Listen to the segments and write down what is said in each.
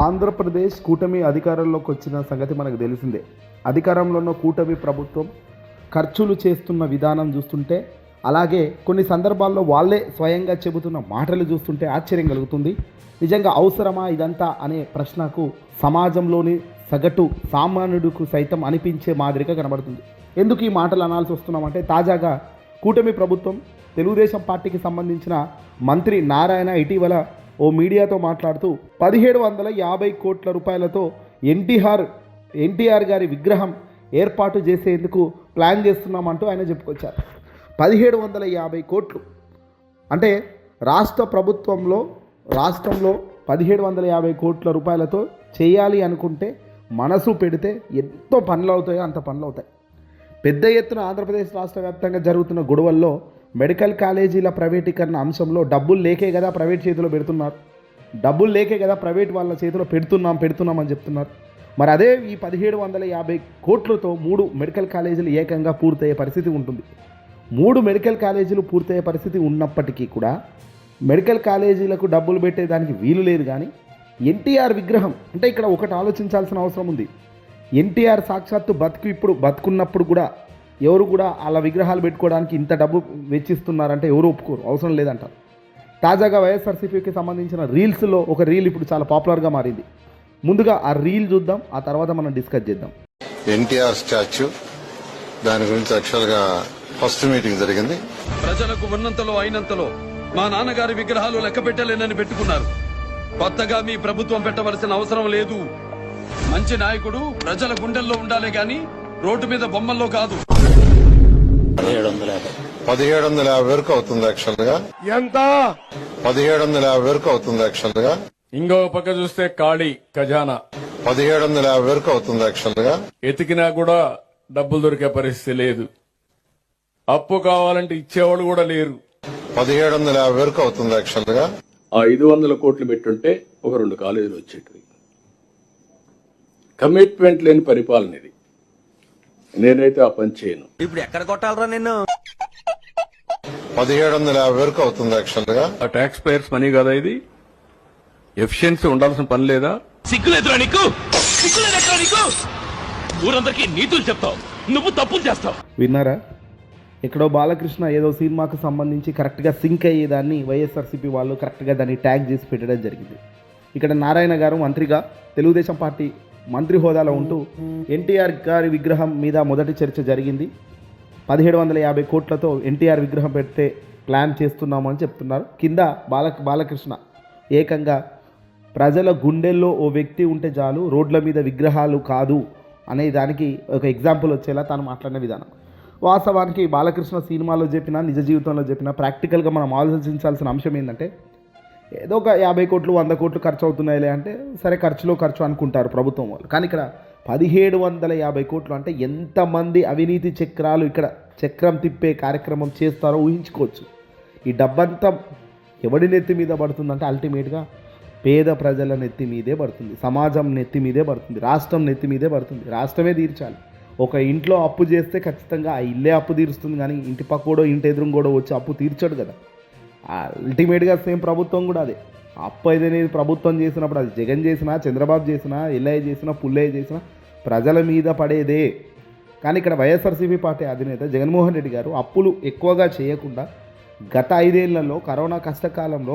ఆంధ్రప్రదేశ్ కూటమి అధికారంలోకి వచ్చిన సంగతి మనకు తెలిసిందే. అధికారంలో ఉన్న కూటమి ప్రభుత్వం ఖర్చులు చేస్తున్న విధానం చూస్తుంటే, అలాగే కొన్ని సందర్భాల్లో వాళ్ళే స్వయంగా చెబుతున్న మాటలు చూస్తుంటే ఆశ్చర్యం కలుగుతుంది. నిజంగా అవసరమా ఇదంతా అనే ప్రశ్నకు సమాజంలోని సగటు సామాన్యుడికి సైతం అనిపించే మాదిరిగా కనబడుతుంది. ఎందుకు ఈ మాటలు అనాల్సి వస్తున్నామంటే, తాజాగా కూటమి ప్రభుత్వం తెలుగుదేశం పార్టీకి సంబంధించిన మంత్రి నారాయణ ఇటీవల ఓ మీడియాతో మాట్లాడుతూ 1750 కోట్ల రూపాయలతో ఎన్టీఆర్ గారి విగ్రహం ఏర్పాటు చేసేందుకు ప్లాన్ చేస్తున్నామంటూ ఆయన చెప్పుకొచ్చారు. 1750 కోట్లు అంటే రాష్ట్రంలో 1750 కోట్ల రూపాయలతో చేయాలి అనుకుంటే, మనసు పెడితే ఎంతో పనులు అవుతాయో అంత పనులు అవుతాయి. పెద్ద ఎత్తున ఆంధ్రప్రదేశ్ రాష్ట్ర వ్యాప్తంగా జరుగుతున్న గొడవల్లో మెడికల్ కాలేజీల ప్రైవేటీకరణ అంశంలో డబ్బులు లేకే కదా ప్రైవేట్ చేతిలో పెడుతున్నారు, డబ్బులు లేకే కదా ప్రైవేట్ వాళ్ళ చేతిలో పెడుతున్నాం అని చెప్తున్నారు. మరి అదే ఈ 1750 కోట్లతో 3 మెడికల్ కాలేజీలు ఏకంగా పూర్తయ్యే పరిస్థితి ఉంటుంది. 3 మెడికల్ కాలేజీలు పూర్తయ్యే పరిస్థితి ఉన్నప్పటికీ కూడా మెడికల్ కాలేజీలకు డబ్బులు పెట్టేదానికి వీలు లేదు. కానీ ఎన్టీఆర్ విగ్రహం అంటే ఇక్కడ ఒకటి ఆలోచించాల్సిన అవసరం ఉంది. ఎన్టీఆర్ సాక్షాత్తు బతుకున్నప్పుడు కూడా ఎవరు కూడా అలా విగ్రహాలు పెట్టుకోవడానికి ఇంత డబ్బు వెచ్చిస్తున్నారంటే ఎవరు ఒప్పుకోరు, అవసరం లేదంటారు. తాజాగా వైఎస్ఆర్సీపీకి సంబంధించిన రీల్స్లో ఒక రీల్ ఇప్పుడు చాలా పాపులర్గా మారింది. ముందుగా ఆ రీల్ చూద్దాం, ఆ తర్వాత మనం డిస్కస్ చేద్దాం. ఎన్టీఆర్ స్టాచ్యూ దాని గురించి యాక్చువల్గా ఫస్ట్ మీటింగ్ జరిగింది. ప్రజలకు ఉన్నంతలో అయినంతలో మా నాన్నగారి విగ్రహాలు లెక్క పెట్టలేనని పెట్టుకున్నారు. కొత్తగా మీ ప్రభుత్వం పెట్టవలసిన అవసరం లేదు. మంచి నాయకుడు ప్రజల గుండెల్లో ఉండాలే గాని రోడ్డు మీద బొమ్మల్లో కాదు. 1750 వరకు అవుతుంది యాక్చువల్గా. ఎంత? 1750 వరకు అవుతుంది యాక్చువల్గా. ఇంకో పక్క చూస్తే ఖాళీ ఖజానా. 1750 వరకు అవుతుంది యాక్చువల్గా. ఎతికినా కూడా డబ్బులు దొరికే పరిస్థితి లేదు. అప్పు కావాలంటే ఇచ్చేవాళ్ళు కూడా లేరు. 1750 వరకు అవుతుంది యాక్చువల్గా. 500 కోట్లు పెట్టుంటే ఒక 2 కాలేజీలు వచ్చేటివి. కమిట్మెంట్ లేని పరిపాలన ఇది. నేనైతే ఆ పని చేయను. ఇప్పుడు ఎక్కడ కొట్టాలరా నిన్ను? 1750 వరకు అవుతుంది యాక్చువల్గా. ఆ ట్యాక్స్ పేయర్స్ మనీ కదా ఇది. ఎఫిషియన్సీ ఉండాల్సిన పని లేదా? సిగ్గులేదురా నీకు? సిగ్గులేదురా నీకు? ఊరందరికీ నీతులు చెప్తావు, నువ్వు తప్పులు చేస్తావు. విన్నారా? ఎక్కడో బాలకృష్ణ ఏదో సినిమాకు సంబంధించి కరెక్ట్గా సింక్ అయ్యేదాన్ని వైఎస్ఆర్సీపీ వాళ్ళు కరెక్ట్గా దాన్ని ట్యాగ్ చేసి పెట్టడం జరిగింది. ఇక్కడ నారాయణ గారు మంత్రిగా తెలుగుదేశం పార్టీ మంత్రి హోదాలో ఉంటూ ఎన్టీఆర్ గారి విగ్రహం మీద మొదటి చర్చ జరిగింది. 1750 కోట్లతో ఎన్టీఆర్ విగ్రహం పెడితే ప్లాన్ చేస్తున్నామని చెప్తున్నారు. కింద బాలకృష్ణ ఏకంగా ప్రజల గుండెల్లో ఓ వ్యక్తి ఉంటే చాలు, రోడ్ల మీద విగ్రహాలు కాదు అనే దానికి ఒక ఎగ్జాంపుల్ వచ్చేలా తాను మాట్లాడిన విధానం. వాస్తవానికి బాలకృష్ణ సినిమాలో చెప్పినా నిజ జీవితంలో చెప్పినా ప్రాక్టికల్గా మనం ఆలోచించాల్సిన అంశం ఏంటంటే, ఏదో ఒక 50 కోట్లు 100 కోట్లు ఖర్చు అవుతున్నాయిలే అంటే సరే ఖర్చులో ఖర్చు అనుకుంటారు ప్రభుత్వం వాళ్ళు. కానీ ఇక్కడ 1750 కోట్లు అంటే ఎంతమంది అవినీతి చక్రాలు ఇక్కడ చక్రం తిప్పే కార్యక్రమం చేస్తారో ఊహించుకోవచ్చు. ఈ డబ్బంతా ఎవడి నెత్తి మీద పడుతుందంటే అల్టిమేట్గా పేద ప్రజల నెత్తి మీదే పడుతుంది, సమాజం నెత్తి మీదే పడుతుంది, రాష్ట్రం నెత్తి మీదే పడుతుంది. రాష్ట్రమే తీర్చాలి. ఒక ఇంట్లో అప్పు చేస్తే ఖచ్చితంగా ఆ ఇల్లే అప్పు తీరుస్తుంది, కానీ ఇంటి పక్కోడో ఇంటి ఎదురుగోడో వచ్చి అప్పు తీర్చాడు కదా. అల్టిమేట్గా సేమ్ ప్రభుత్వం కూడా అదే. అప్పు అనేది ప్రభుత్వం చేసినప్పుడు అది జగన్ చేసినా, చంద్రబాబు చేసినా, ఎల్లయ్య చేసినా, పుల్లయ్య చేసినా ప్రజల మీద పడేదే. కానీ ఇక్కడ వైఎస్ఆర్సీపీ పార్టీ అధినేత జగన్మోహన్ రెడ్డి గారు అప్పులు ఎక్కువగా చేయకుండా గత 5 ఏళ్లలో కరోనా కష్టకాలంలో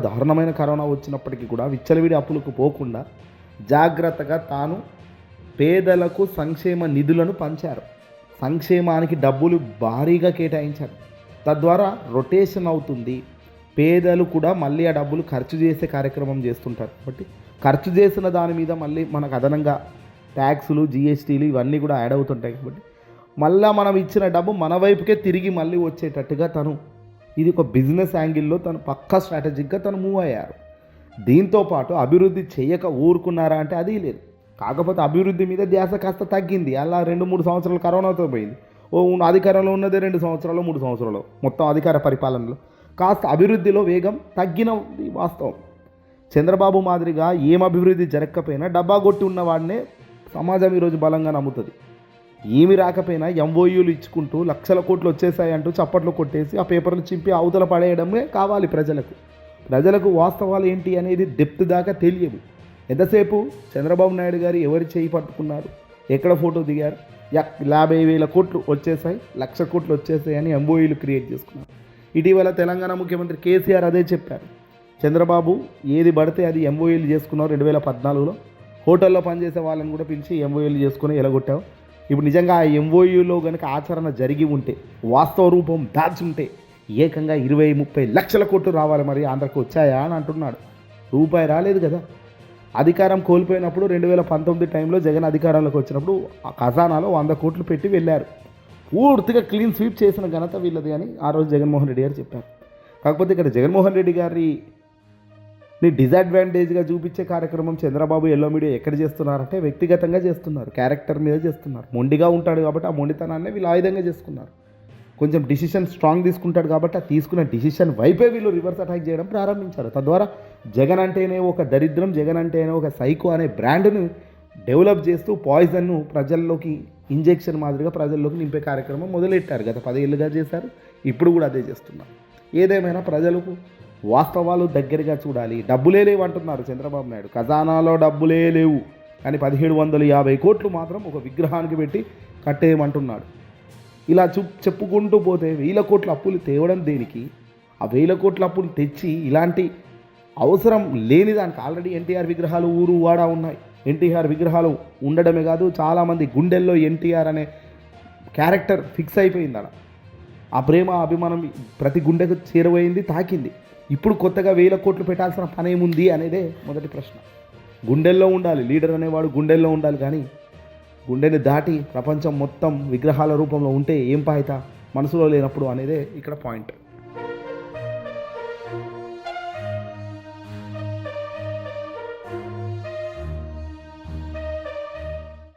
దారుణమైన కరోనా వచ్చినప్పటికీ కూడా విచ్చలవిడి అప్పులకు పోకుండా జాగ్రత్తగా తాను పేదలకు సంక్షేమ నిధులను పంచారు. సంక్షేమానికి డబ్బులు భారీగా కేటాయించారు. తద్వారా రొటేషన్ అవుతుంది. పేదలు కూడా మళ్ళీ ఆ డబ్బులు ఖర్చు చేసే కార్యక్రమం చేస్తుంటారు. కాబట్టి ఖర్చు చేసిన దాని మీద మళ్ళీ మనకు అదనంగా ట్యాక్సులు, జిఎస్టీలు ఇవన్నీ కూడా యాడ్ అవుతుంటాయి. కాబట్టి మళ్ళీ మనం ఇచ్చిన డబ్బు మన వైపుకే తిరిగి మళ్ళీ వచ్చేటట్టుగా ఇది ఒక బిజినెస్ యాంగిల్లో పక్కా స్ట్రాటజిక్గా మూవ్ అయ్యారు. దీంతోపాటు అభివృద్ధి చేయక ఊరుకున్నారా అంటే అది లేదు. కాకపోతే అభివృద్ధి మీద ధ్యాస కాస్త తగ్గింది. అలా 2-3 సంవత్సరాలు కరోనాతో పోయింది. అధికారంలో ఉన్నదే 2 సంవత్సరాలు 3 సంవత్సరాలు మొత్తం అధికార పరిపాలనలో కాస్త అభివృద్ధిలో వేగం తగ్గిన వాస్తవం. చంద్రబాబు మాదిరిగా ఏం అభివృద్ధి జరగకపోయినా డబ్బా కొట్టి ఉన్నవాడినే సమాజం ఈరోజు బలంగా నమ్ముతుంది. ఏమి రాకపోయినా ఎంఓయూలు ఇచ్చుకుంటూ లక్షల కోట్లు వచ్చేసాయంటూ చప్పట్లు కొట్టేసి ఆ పేపర్లు చింపి అవతల పడేయడమే కావాలి ప్రజలకు. వాస్తవాలు ఏంటి అనేది డెప్త్ దాకా తెలియవు. ఎంతసేపు చంద్రబాబు నాయుడు గారు ఎవరి చేయి పట్టుకున్నారు, ఎక్కడ ఫోటో దిగారు, 50,000 కోట్లు వచ్చేసాయి, 1,00,000 కోట్లు వచ్చేసాయి అని ఎంఓయూలు క్రియేట్ చేసుకున్నారు. ఇటీవల తెలంగాణ ముఖ్యమంత్రి కేసీఆర్ అదే చెప్పారు. చంద్రబాబు ఏది పడితే అది ఎంఓయూలు చేసుకున్నారు 2014లో. హోటల్లో పనిచేసే వాళ్ళని కూడా పిలిచి ఎంఓయూలు చేసుకుని ఎలగొట్టావు. ఇప్పుడు నిజంగా ఆ ఎంఓయూలో కనుక ఆచరణ జరిగి ఉంటే, వాస్తవ రూపం దాల్చుంటే ఏకంగా 20-30 లక్షల కోట్లు రావాలి. మరి ఆంధ్రకు వచ్చాయా అని అంటున్నాడు. రూపాయి రాలేదు కదా. అధికారం కోల్పోయినప్పుడు 2019 టైంలో జగన్ అధికారంలోకి వచ్చినప్పుడు ఆ ఖజానాలో 100 కోట్లు పెట్టి వెళ్ళారు. పూర్తిగా క్లీన్ స్వీప్ చేసిన ఘనత వీళ్ళది అని ఆ రోజు జగన్మోహన్ రెడ్డి గారు చెప్పారు. కాకపోతే ఇక్కడ జగన్మోహన్ రెడ్డి గారిని డిసడ్వాంటేజ్గా చూపించే కార్యక్రమం చంద్రబాబు ఎల్లో మీడియా ఎక్కడ చేస్తున్నారంటే వ్యక్తిగతంగా చేస్తున్నారు, క్యారెక్టర్ మీద చేస్తున్నారు. మొండిగా ఉంటాడు కాబట్టి ఆ మొండితనాన్ని వీళ్ళు ఆయుధంగా చేసుకున్నారు. కొంచెం డిసిషన్ స్ట్రాంగ్ తీసుకుంటాడు కాబట్టి ఆ తీసుకున్న డిసిషన్ వైపే వీళ్ళు రివర్స్ అటాక్ చేయడం ప్రారంభించారు. తద్వారా జగన్ అంటేనే ఒక దరిద్రం, జగన్ అంటేనే ఒక సైకో అనే బ్రాండ్ను డెవలప్ చేస్తూ పాయిజన్ను ప్రజల్లోకి ఇంజెక్షన్ మాదిరిగా ప్రజల్లోకి నింపే కార్యక్రమం మొదలెట్టారు. గత 10 ఏళ్ళుగా చేశారు, ఇప్పుడు కూడా అదే చేస్తున్నారు. ఏదేమైనా ప్రజలకు వాస్తవాలు దగ్గరగా చూడాలి. డబ్బులే లేవు అంటున్నారు చంద్రబాబు నాయుడు. ఖజానాలో డబ్బులే లేవు కానీ 1750 కోట్లు మాత్రం ఒక విగ్రహానికి పెట్టి కట్టేయమంటున్నాడు. ఇలా చెప్పుకుంటూ పోతే 1000 కోట్ల అప్పులు తేవడం దేనికి? ఆ 1000 కోట్ల అప్పులు తెచ్చి ఇలాంటి అవసరం లేని దానికి ఆల్రెడీ ఎన్టీఆర్ విగ్రహాలు ఊరు వాడ ఉన్నాయి. ఎన్టీఆర్ విగ్రహాలు ఉండడమే కాదు, చాలామంది గుండెల్లో ఎన్టీఆర్ అనే క్యారెక్టర్ ఫిక్స్ అయిపోయింది. అలా ఆ ప్రేమ అభిమానం ప్రతి గుండెకు చేరువైంది, తాకింది. ఇప్పుడు కొత్తగా 1000 కోట్లు పెట్టాల్సిన పని ఏముంది అనేదే మొదటి ప్రశ్న. గుండెల్లో ఉండాలి, లీడర్ అనేవాడు గుండెల్లో ఉండాలి. కానీ గుండెని దాటి ప్రపంచం మొత్తం విగ్రహాల రూపంలో ఉంటే ఏం పాయితా మనసులో లేనప్పుడు అనేదే ఇక్కడ పాయింట్.